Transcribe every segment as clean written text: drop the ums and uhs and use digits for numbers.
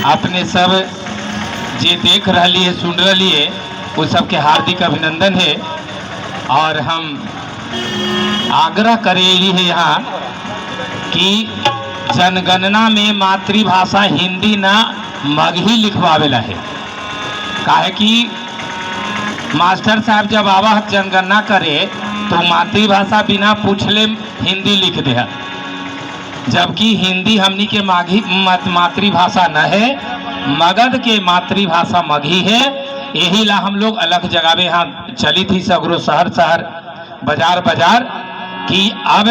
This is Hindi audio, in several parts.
अपने सब जे देख रही है सुन रही है वो सबके हार्दिक अभिनंदन है। और हम आग्रह करेली है यहाँ कि जनगणना में मातृभाषा हिंदी ना मगही लिखवावेला है। काहे कि मास्टर साहब जब आवा जनगणना करे तो मातृभाषा बिना पूछले हिंदी लिख दे, जबकि हिंदी हमनी के मातृभाषा न है, मगध के मातृभाषा मगही है। यही ला हम लोग अलग जगह में यहाँ चली थी सगरो शहर शहर बाजार बाजार कि अब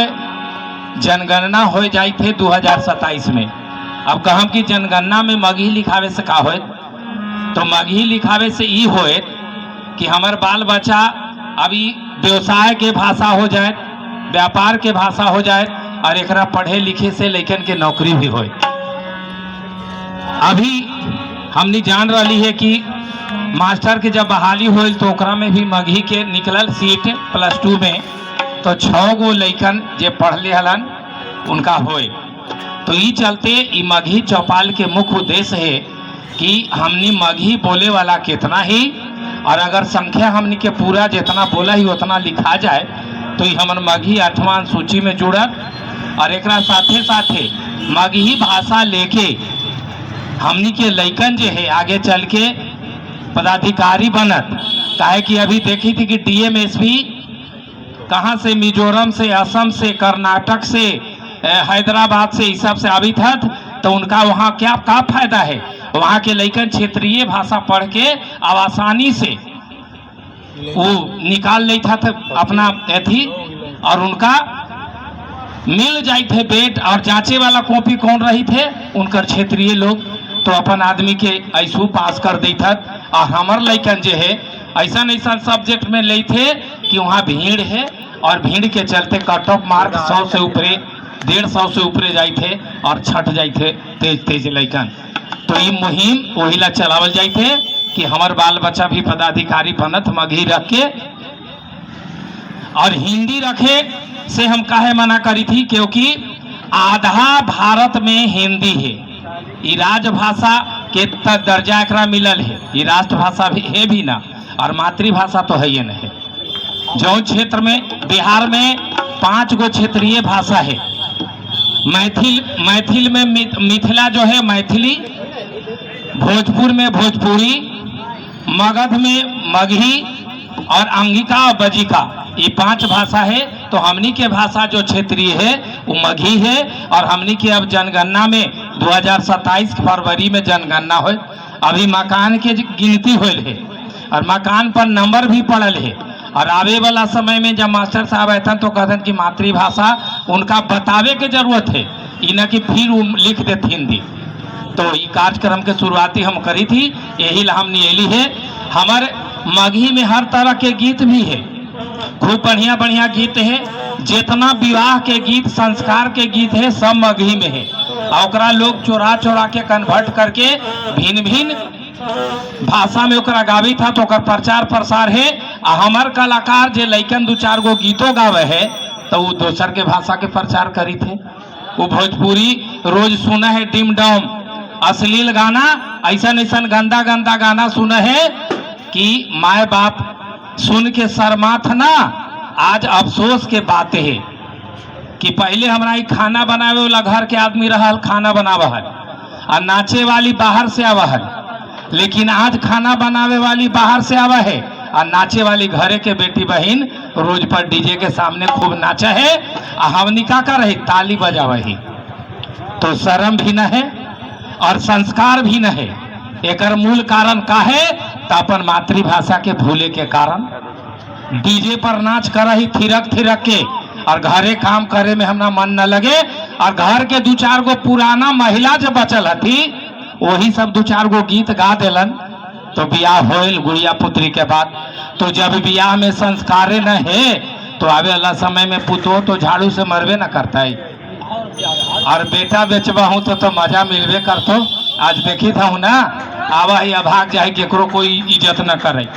जनगणना हो जाए थे 2027 में। अब कहम कि जनगणना में मगही लिखावे से का होए, तो मगही लिखावे से ई होए कि हमार बाल बच्चा अभी व्यवसाय के भाषा हो जाए, व्यापार के भाषा हो जाए और एकरा पढ़े लिखे से लेकिन के नौकरी भी होए। अभी हमने जान रही है कि मास्टर के जब बहाली होल तो ओकरा में भी मगही के निकलल सीट +2 में, तो 6 गो लैकन जे पढ़ले हलन उनका होए। तो ये चलते ई मगही चौपाल के मुख्य उद्देश्य है कि हमने मगही बोले वाला कितना ही, और अगर संख्या हमने के पूरा जितना बोला ही उतना लिखा जाए तो ये हमन मगही 8वां सूची में जुड़त। और एक साथे साथे मगही भाषा लेके हमनी के लैकन जे है आगे चल के पदाधिकारी बनत। काहे कि अभी देखी थी कि DMSP कहाँ से, मिजोरम से, असम से, कर्नाटक से, हैदराबाद से, इस सब से आवी था, तो उनका वहाँ क्या फायदा है। वहाँ के लैकन क्षेत्रीय भाषा पढ़ के अब आसानी से वो निकाल ले था अपना एथी, और उनका मिल जाए थे बेट। और जांचे वाला कॉपी कौन रही थे, उनकर क्षेत्रीय लोग, तो अपन आदमी के ऐसू पास कर दी था। और हमार लैकन जे है ऐसा ऐसा सब्जेक्ट में ले थे कि वहाँ भीड़ है, और भीड़ के चलते कट ऑफ मार्क 100 से ऊपरे, 150 से ऊपरे जाए थे और छट जाए थे तेज तेज लैकन। तो ये मुहिम वही ला चलावल जाए थे कि हमार बाल बच्चा भी पदाधिकारी बनत मगही रख के। और हिंदी रखे से हम काहे मना करी थी, क्योंकि आधा भारत में हिंदी है, ये राजभाषा के दर्जा एकरा मिलल है, ये राष्ट्रभाषा भी है भी ना, और मातृभाषा तो है ये नहीं। जो क्षेत्र में बिहार में 5 गो क्षेत्रीय भाषा है, मैथिल में मिथिला जो है मैथिली, भोजपुर में भोजपुरी, मगध में मगही, और अंगिका और बजिका, ये 5 भाषा है। तो हमनी के भाषा जो क्षेत्रीय है वो मगही है। और हमनी के अब जनगणना में 2027 फरवरी में जनगणना हो, अभी मकान के गिनती होल है और मकान पर नंबर भी पड़ल है। और आवे वाला समय में जब मास्टर साहब आते तो कहते कि मातृभाषा उनका बतावे के जरूरत है, इन्हें कि फिर वो लिख देते हिंदी। तो ये कार्यक्रम के शुरुआती हम करी थी, यही ला हमने एली है। हमारे मगही में हर तरह के गीत भी है, खूब बढ़िया बढ़िया गीत है। जितना विवाह के गीत, संस्कार के गीत है, सब मगही में है। और लोग चोरा चोरा के कन्वर्ट करके भिन्न भिन्न भाषा में ओकरा गावी था, तो ओकर प्रचार प्रसार है। हमार कलाकार जे लैकन 2-4 गो गीतों गावे है तो वो दोसर के भाषा के प्रचार करी थे। वो भोजपुरी रोज सुना है, डिम डम अश्लील गाना, ऐसा ऐसा गंदा गंदा गाना सुना है कि माए बाप सुन के शर्मात ना। आज अफसोस के बात है कि पहले हमारा खाना बनावे वाला घर के आदमी रहल, खाना बनावा है, और नाचे वाली बाहर से आवा है। लेकिन आज खाना बनावे वाली बाहर से आवा है और नाचे वाली घरे के बेटी बहन रोज पर डीजे के सामने खूब नाचा है। हमनी का कर रही ताली बजावा ही, तो शर्म भी न है और संस्कार भी न है। एकर मूल कारण का है, तो अपन मातृभाषा के भूले के कारण। डीजे पर नाच कर रही थिरक थिरक के, और घरे काम करे में हमरा मन न लगे। और घर के 2-4 गो पुराना महिला जो बचल हथी वही सब 2-4 गो गीत गा देलन। तो बियाह होल गुड़िया पुत्री के बाद, तो जब बियाह में संस्कारे न है तो आवे वाला समय में पुतो तो झाड़ू से मरबे न करता है, और बेटा बेचबा हूँ तो मजा मिलबे करतो। आज देखी था हूँ ना, आवा ही अभाग जाए केकरो कोई इज्जत न करे।